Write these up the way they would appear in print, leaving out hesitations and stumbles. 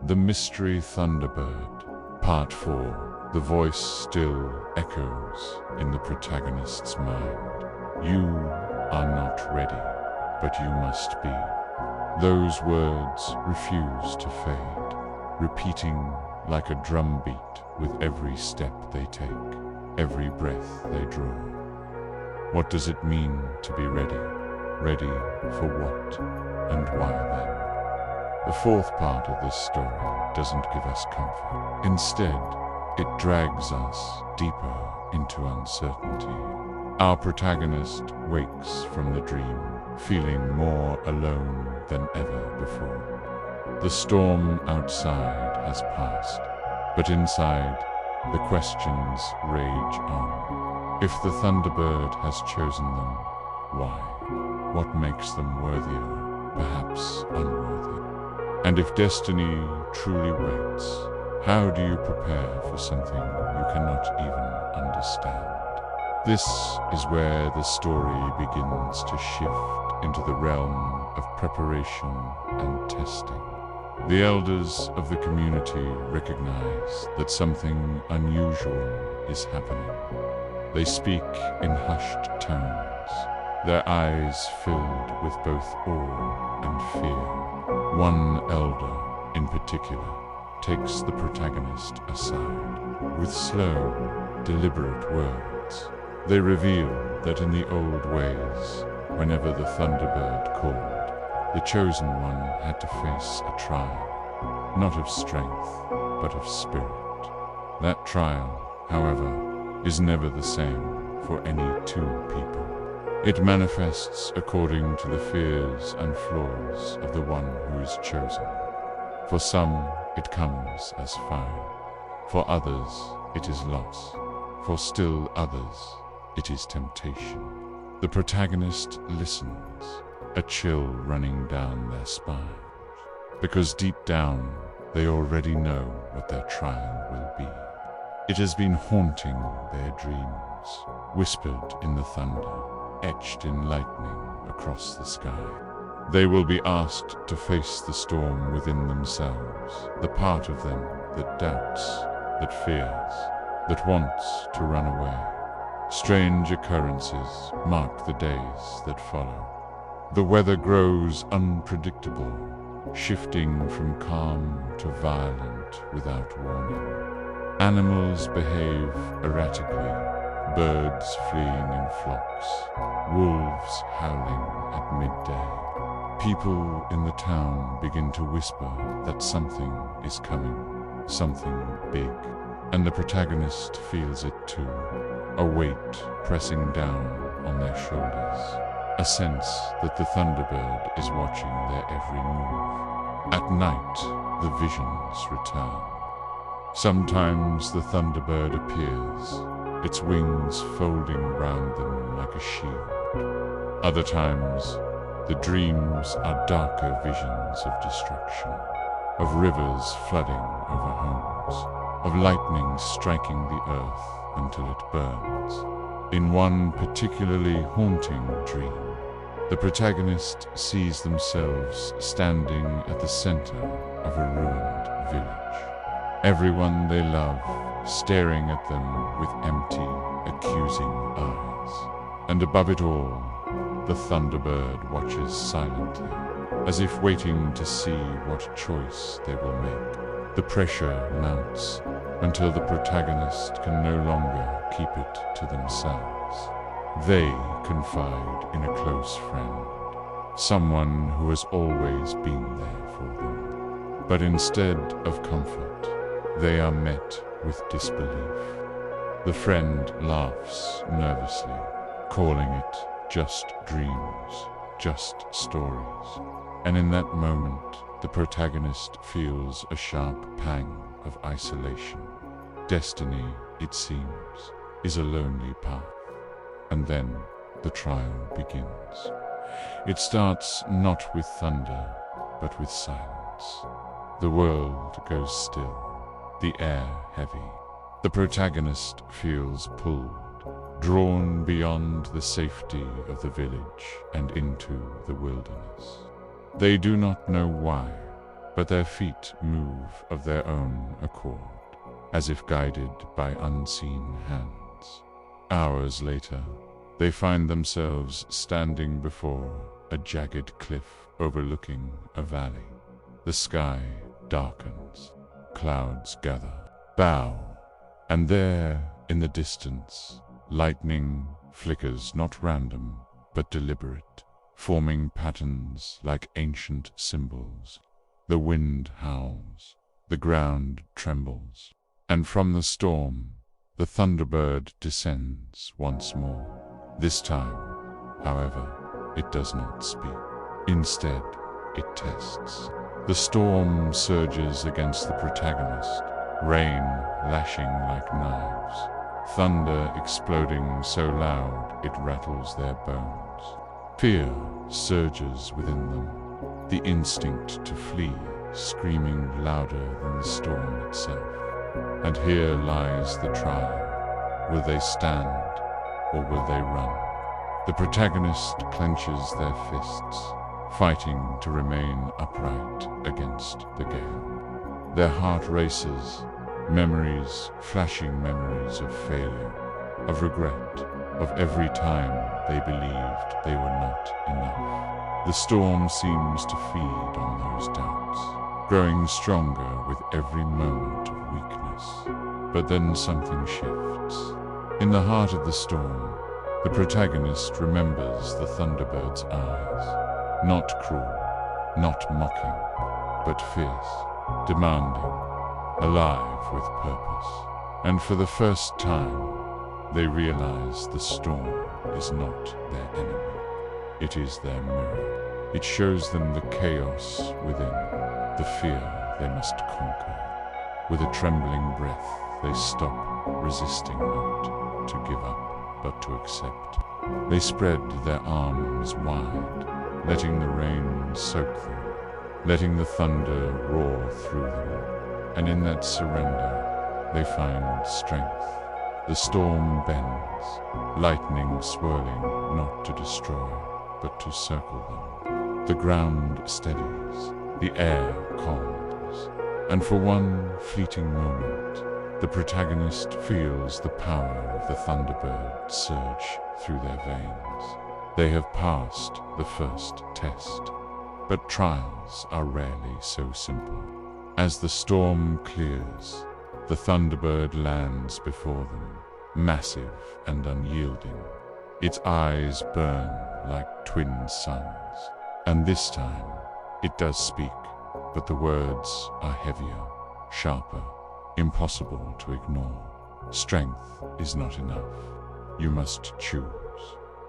The Mystery Thunderbird, Part 4. The voice still echoes in the protagonist's mind. You are not ready, but you must be. Those words refuse to fade, repeating like a drumbeat with every step they take, every breath they draw. What does it mean to be ready? Ready for what and why then? The fourth part of this story doesn't give us comfort. Instead, it drags us deeper into uncertainty. Our protagonist wakes from the dream, feeling more alone than ever before. The storm outside has passed, but inside, the questions rage on. If the Thunderbird has chosen them, why? What makes them worthy or perhaps unworthy? And if destiny truly waits, how do you prepare for something you cannot even understand? This is where the story begins to shift into the realm of preparation and testing. The elders of the community recognize that something unusual is happening. They speak in hushed tones, their eyes filled with both awe and fear. One elder, in particular, takes the protagonist aside. With slow, deliberate words, they reveal that in the old ways, whenever the Thunderbird called, the chosen one had to face a trial, not of strength, but of spirit. That trial, however, is never the same for any two people. It manifests according to the fears and flaws of the one who is chosen. For some, it comes as fire. For others, it is loss. For still others, it is temptation. The protagonist listens, a chill running down their spines, because deep down, they already know what their trial will be. It has been haunting their dreams, whispered in the thunder, etched in lightning across the sky. They will be asked to face the storm within themselves, the part of them that doubts, that fears, that wants to run away. Strange occurrences mark the days that follow. The weather grows unpredictable, shifting from calm to violent without warning. Animals behave erratically, birds fleeing in flocks, wolves howling at midday. People in the town begin to whisper that something is coming, something big, and the protagonist feels it too, a weight pressing down on their shoulders, a sense that the Thunderbird is watching their every move. At night, the visions return. Sometimes the Thunderbird appears, its wings folding round them like a shield. Other times, the dreams are darker visions of destruction, of rivers flooding over homes, of lightning striking the earth until it burns. In one particularly haunting dream, the protagonist sees themselves standing at the center of a ruined village. Everyone they love staring at them with empty, accusing eyes. And above it all, the Thunderbird watches silently, as if waiting to see what choice they will make. The pressure mounts until the protagonist can no longer keep it to themselves. They confide in a close friend, someone who has always been there for them. But instead of comfort, they are met with disbelief. The friend laughs nervously, calling it just dreams, just stories. And in that moment, the protagonist feels a sharp pang of isolation. Destiny, it seems, is a lonely path. And then the trial begins. It starts not with thunder, but with silence. The world goes still, the air heavy. The protagonist feels pulled, drawn beyond the safety of the village and into the wilderness. They do not know why, but their feet move of their own accord, as if guided by unseen hands. Hours later, they find themselves standing before a jagged cliff overlooking a valley. The sky darkens, clouds gather, bow, and there, in the distance, lightning flickers, not random, but deliberate, forming patterns like ancient symbols. The wind howls, the ground trembles, and from the storm, the Thunderbird descends once more. This time, however, it does not speak. Instead, it tests. The storm surges against the protagonist, rain lashing like knives, thunder exploding so loud it rattles their bones. Fear surges within them, the instinct to flee screaming louder than the storm itself. And here lies the trial. Will they stand, or will they run? The protagonist clenches their fists, fighting to remain upright against the gale. Their heart races, flashing memories of failure, of regret, of every time they believed they were not enough. The storm seems to feed on those doubts, growing stronger with every moment of weakness. But then something shifts. In the heart of the storm, the protagonist remembers the Thunderbird's eyes, not cruel, not mocking, but fierce, demanding, alive with purpose. And for the first time, they realize the storm is not their enemy. It is their mirror. It shows them the chaos within, the fear they must conquer. With a trembling breath, they stop, resisting not to give up, but to accept. They spread their arms wide, letting the rain soak them, letting the thunder roar through them. And in that surrender, they find strength. The storm bends, lightning swirling not to destroy, but to circle them. The ground steadies, the air calms, and for one fleeting moment, the protagonist feels the power of the Thunderbird surge through their veins. They have passed the first test, but trials are rarely so simple. As the storm clears, the Thunderbird lands before them, massive and unyielding. Its eyes burn like twin suns, and this time it does speak, but the words are heavier, sharper, impossible to ignore. Strength is not enough. You must choose.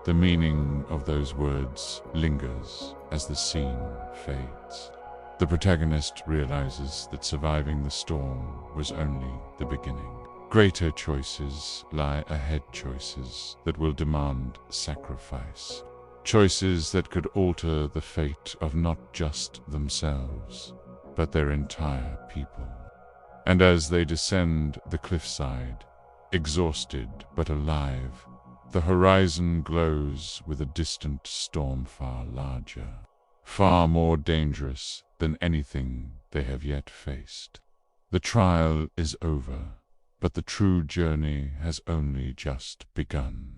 The meaning of those words lingers as the scene fades. The protagonist realizes that surviving the storm was only the beginning. Greater choices lie ahead, choices that will demand sacrifice. Choices that could alter the fate of not just themselves, but their entire people. And as they descend the cliffside, exhausted but alive, the horizon glows with a distant storm far larger, far more dangerous than anything they have yet faced. The trial is over, but the true journey has only just begun.